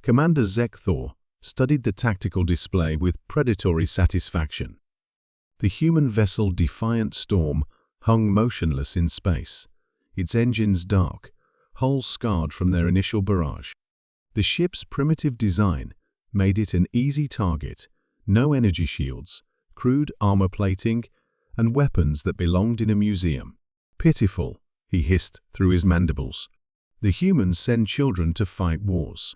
Commander Zekthor studied the tactical display with predatory satisfaction. The human vessel Defiant Storm hung motionless in space, its engines dark, hull scarred from their initial barrage. The ship's primitive design made it an easy target: no energy shields, crude armor plating, and weapons that belonged in a museum. "Pitiful," he hissed through his mandibles. "The humans send children to fight wars."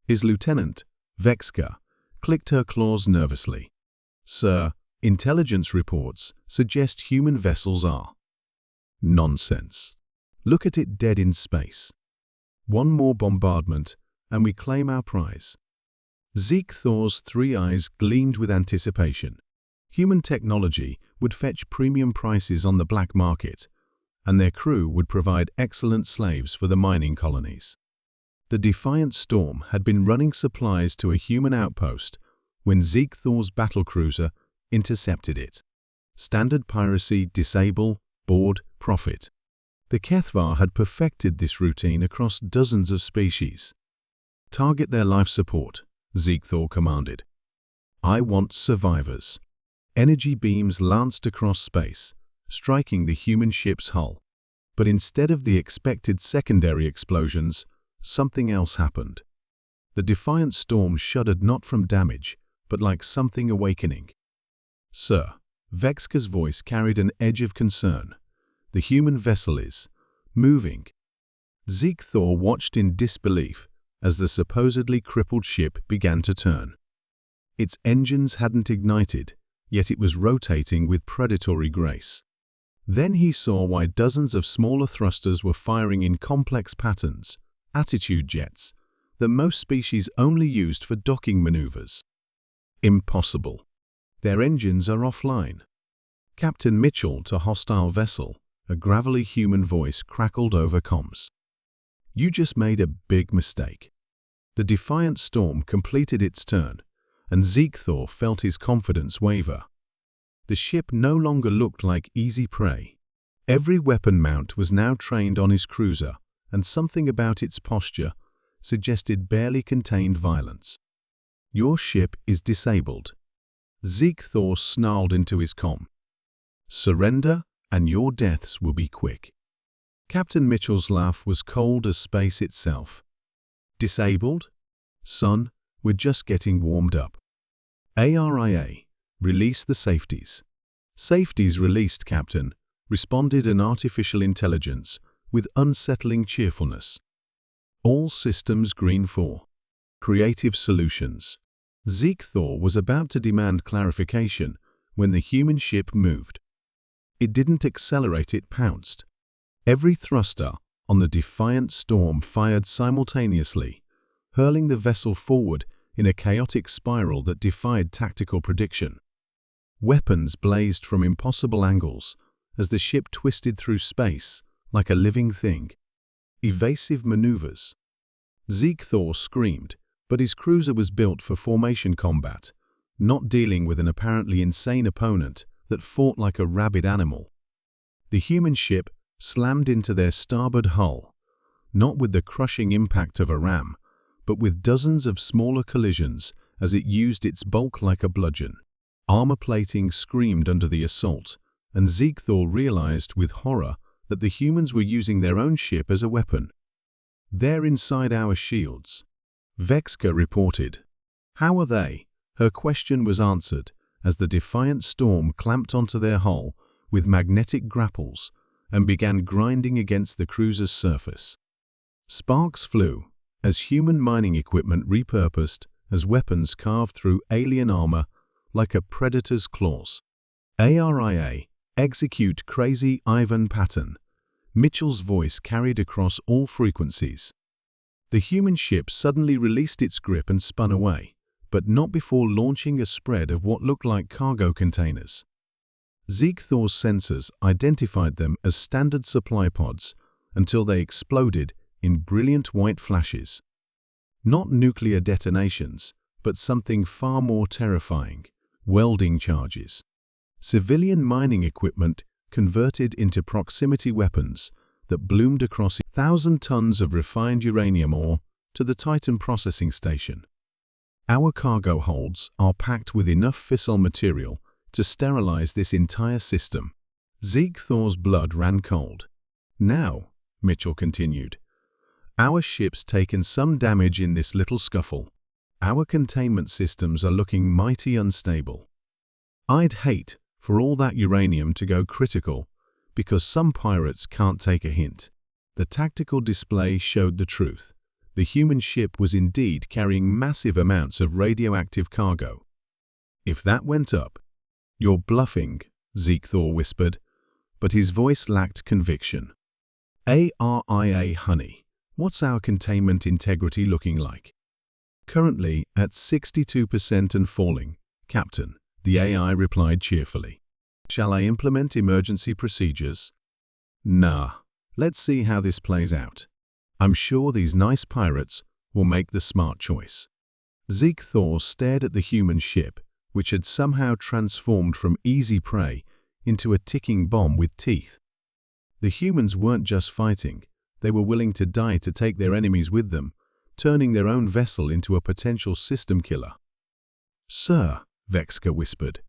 His lieutenant, Vexka, clicked her claws nervously. "Sir, intelligence reports suggest human vessels are." "Nonsense. Look at it dead in space. One more bombardment, and we claim our prize." Zekthor's three eyes gleamed with anticipation. Human technology would fetch premium prices on the black market, and their crew would provide excellent slaves for the mining colonies. The Defiant Storm had been running supplies to a human outpost when Zekthor's battlecruiser intercepted it. Standard piracy: disable, board, profit. The Kethvar had perfected this routine across dozens of species. "Target their life support," Zekthor commanded. "I want survivors." Energy beams lanced across space, striking the human ship's hull. But instead of the expected secondary explosions, something else happened. The Defiant Storm shuddered not from damage, but like something awakening. "Sir," Vexka's voice carried an edge of concern, "the human vessel is moving." Zekthor watched in disbelief as the supposedly crippled ship began to turn. Its engines hadn't ignited, yet it was rotating with predatory grace. Then he saw why dozens of smaller thrusters were firing in complex patterns, attitude jets, that most species only used for docking maneuvers. "Impossible. Their engines are offline." "Captain Mitchell to hostile vessel," a gravelly human voice crackled over comms. "You just made a big mistake." The Defiant Storm completed its turn, and Zekthor felt his confidence waver. The ship no longer looked like easy prey. Every weapon mount was now trained on his cruiser, and something about its posture suggested barely contained violence. "Your ship is disabled." Zekthor snarled into his comm. "Surrender, and your deaths will be quick." Captain Mitchell's laugh was cold as space itself. "Disabled? Son, we're just getting warmed up." "ARIA, release the safeties." "Safeties released, Captain," responded an artificial intelligence with unsettling cheerfulness. "All systems green for creative solutions." Zekthor was about to demand clarification when the human ship moved. It didn't accelerate, it pounced. Every thruster on the Defiant Storm fired simultaneously, hurling the vessel forward in a chaotic spiral that defied tactical prediction. Weapons blazed from impossible angles as the ship twisted through space like a living thing. Evasive maneuvers. Zekthor screamed, but his cruiser was built for formation combat, not dealing with an apparently insane opponent that fought like a rabid animal. The human ship slammed into their starboard hull, not with the crushing impact of a ram, but with dozens of smaller collisions as it used its bulk like a bludgeon. Armor plating screamed under the assault, and Zekthor realized with horror that the humans were using their own ship as a weapon. "They're inside our shields," Vexka reported. "How are they?" Her question was answered as the Defiant Storm clamped onto their hull with magnetic grapples and began grinding against the cruiser's surface. Sparks flew as human mining equipment repurposed as weapons carved through alien armor like a predator's claws. "ARIA, execute Crazy Ivan pattern." Mitchell's voice carried across all frequencies. The human ship suddenly released its grip and spun away, but not before launching a spread of what looked like cargo containers. Zekthor's sensors identified them as standard supply pods until they exploded in brilliant white flashes. Not nuclear detonations, but something far more terrifying: welding charges. Civilian mining equipment converted into proximity weapons that bloomed across 1,000 tons of refined uranium ore to the Titan processing station. Our cargo holds are packed with enough fissile material to sterilize this entire system. Zeke Thor's blood ran cold. Now, Mitchell continued, our ship's taken some damage in this little scuffle. Our containment systems are looking mighty unstable. I'd hate for all that uranium to go critical, because some pirates can't take a hint. The tactical display showed the truth. The human ship was indeed carrying massive amounts of radioactive cargo. If that went up, "You're bluffing," Zeke Thor whispered, but his voice lacked conviction. "ARIA, honey, what's our containment integrity looking like?" "Currently at 62% and falling, Captain," the AI replied cheerfully. "Shall I implement emergency procedures?" "Nah, let's see how this plays out. I'm sure these nice pirates will make the smart choice." Zeke Thor stared at the human ship, which had somehow transformed from easy prey into a ticking bomb with teeth. The humans weren't just fighting, they were willing to die to take their enemies with them, turning their own vessel into a potential system killer. "Sir," Vexka whispered.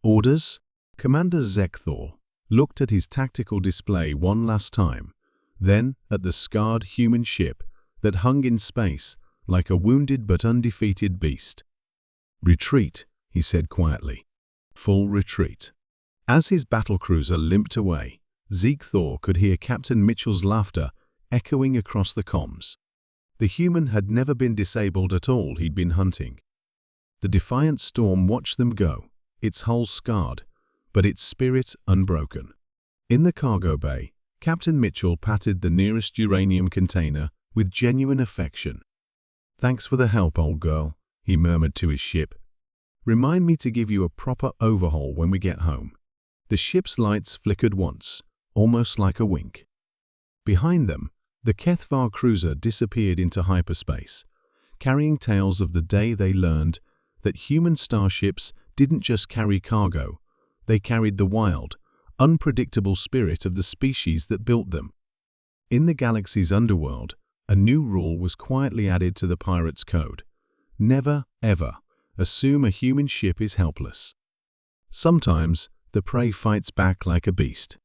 "Orders?" Commander Zeke Thor looked at his tactical display one last time, then at the scarred human ship that hung in space like a wounded but undefeated beast. "Retreat," he said quietly. "Full retreat." As his battlecruiser limped away, Zeke Thor could hear Captain Mitchell's laughter echoing across the comms. The human had never been disabled at all he'd been hunting. The defiant storm watched them go, its hull scarred, but its spirit unbroken. In the cargo bay, Captain Mitchell patted the nearest uranium container with genuine affection. "Thanks for the help, old girl," he murmured to his ship. "Remind me to give you a proper overhaul when we get home." The ship's lights flickered once, almost like a wink. Behind them, the Kethvar cruiser disappeared into hyperspace, carrying tales of the day they learned that human starships didn't just carry cargo, they carried the wild, unpredictable spirit of the species that built them. In the galaxy's underworld, a new rule was quietly added to the pirates' code. Never, ever, assume a human ship is helpless. Sometimes, the prey fights back like a beast.